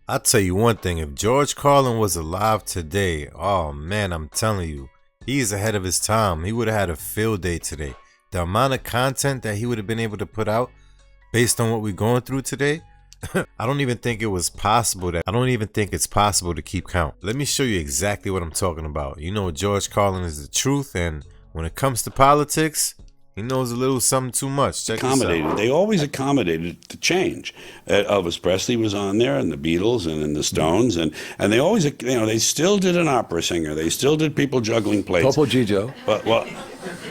I'll tell you one thing, if George Carlin was alive today, oh man, I'm telling you, he's ahead of his time. He would have had a field day today. The amount of content that he would have been able to put out based on what we're going through today, I don't even think it's possible to keep count. Let me show you exactly what I'm talking about. You know, George Carlin is the truth, and when it comes to politics, he knows a little something too much. Check this out. They always accommodated the change. Elvis Presley was on there, and the Beatles, and the Stones, and they always, they still did an opera singer. They still did people juggling plates. Topo Gigio. But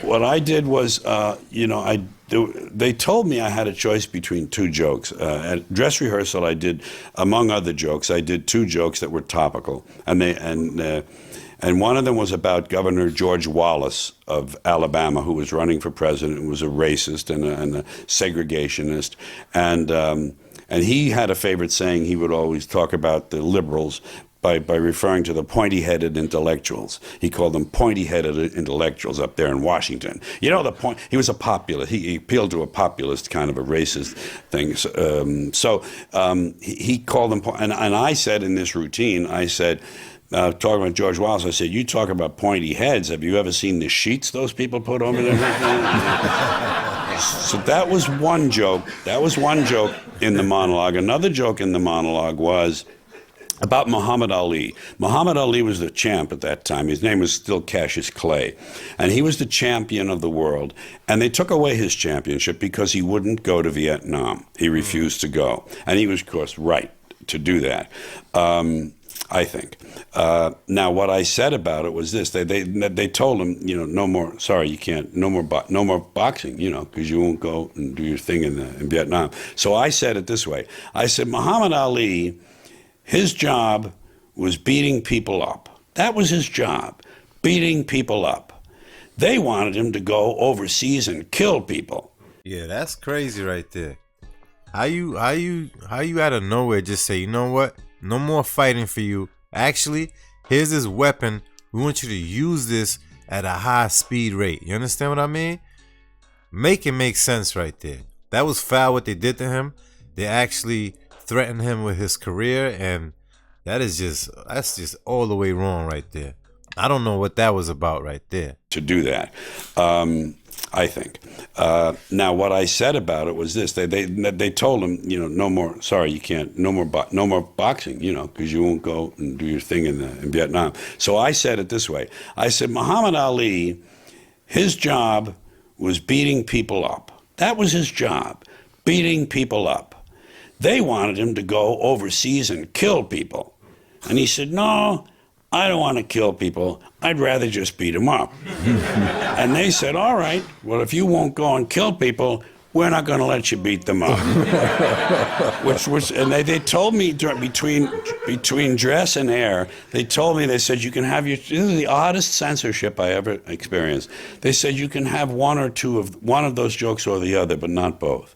what I did was, they told me I had a choice between two jokes. At dress rehearsal, I did, among other jokes, I did two jokes that were topical, and one of them was about Governor George Wallace of Alabama, who was running for president and was a racist and a segregationist. And he had a favorite saying. He would always talk about the liberals by referring to the pointy-headed intellectuals. He called them pointy-headed intellectuals up there in Washington. He was a populist. He appealed to a populist kind of a racist thing. He called them, and I said in this routine, I said, talking about George Wallace, I said, you talk about pointy heads. Have you ever seen the sheets those people put over their head? So that was one joke. That was one joke in the monologue. Another joke in the monologue was about Muhammad Ali. Muhammad Ali was the champ at that time. His name was still Cassius Clay. And he was the champion of the world. And they took away his championship because he wouldn't go to Vietnam. He refused to go. And he was, of course, right to do that. I think. Now, what I said about it was this: they told him, no more. Sorry, you can't. No more boxing. Because you won't go and do your thing in Vietnam. So I said it this way: I said, Muhammad Ali, his job was beating people up. That was his job, beating people up. They wanted him to go overseas and kill people. Yeah, that's crazy right there. How you out of nowhere just say, you know what? No more fighting for you. Actually, here's this weapon. We want you to use this at a high speed rate. You understand what I mean? Make it make sense right there. That was foul what they did to him. They actually threatened him with his career, and that's just all the way wrong right there. I don't know what that was about right there. To do that. I think. Now, what I said about it was this: they told him, no more. Sorry, you can't. No more boxing. Because you won't go and do your thing in Vietnam. So I said it this way: I said, Muhammad Ali, his job was beating people up. That was his job, beating people up. They wanted him to go overseas and kill people, and he said, no. I don't want to kill people. I'd rather just beat them up. And they said, all right, well, if you won't go and kill people, we're not going to let you beat them up. And they told me between dress and air, they said, you can have this is the oddest censorship I ever experienced. They said, you can have one of those jokes or the other, but not both.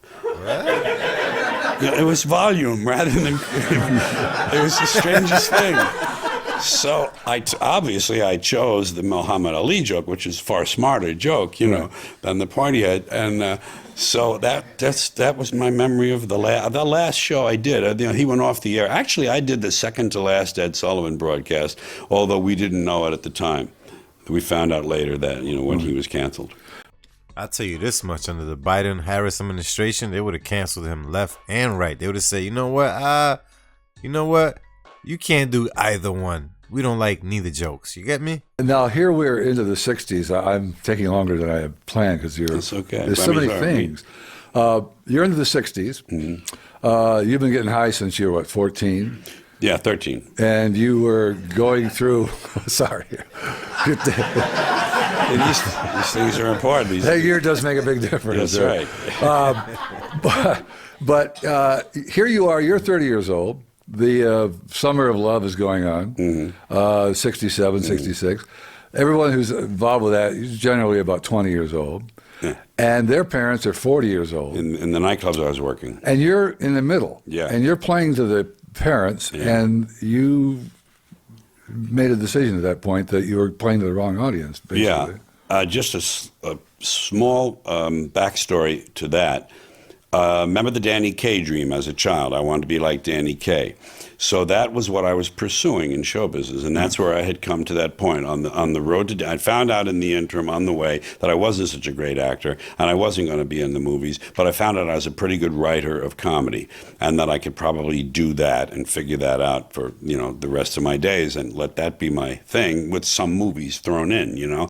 It was volume rather than, it was the strangest thing. So obviously I chose the Muhammad Ali joke, which is a far smarter joke, than the pointy head. And so that was my memory of the last show I did. He went off the air. Actually, I did the second to last Ed Sullivan broadcast, although we didn't know it at the time. We found out later that when he was canceled. I'll tell you this much: under the Biden-Harris administration, they would have canceled him left and right. They would have said, you know what? You can't do either one. We don't like neither jokes. You get me? Now, here we're into the 60s. I'm taking longer than I had planned because That's okay. There's so many things. You're into the 60s. Mm-hmm. You've been getting high since you were, 14? Yeah, 13. And you were going through, sorry. These things are important. That year does make a big difference. That's right. But here you are, you're 30 years old. The Summer of Love is going on, 67, 66. Everyone who's involved with that is generally about 20 years old. Yeah. And their parents are 40 years old. In the nightclubs I was working. And you're in the middle. Yeah. And you're playing to the parents, and you made a decision at that point that you were playing to the wrong audience, basically. Yeah. Just a small backstory to that. Remember the Danny Kaye dream as a child? I wanted to be like Danny Kaye. So that was what I was pursuing in show business, and that's where I had come to that point on the road to. I found out in the interim on the way that I wasn't such a great actor, and I wasn't going to be in the movies. But I found out I was a pretty good writer of comedy, and that I could probably do that and figure that out for the rest of my days, and let that be my thing with some movies thrown in.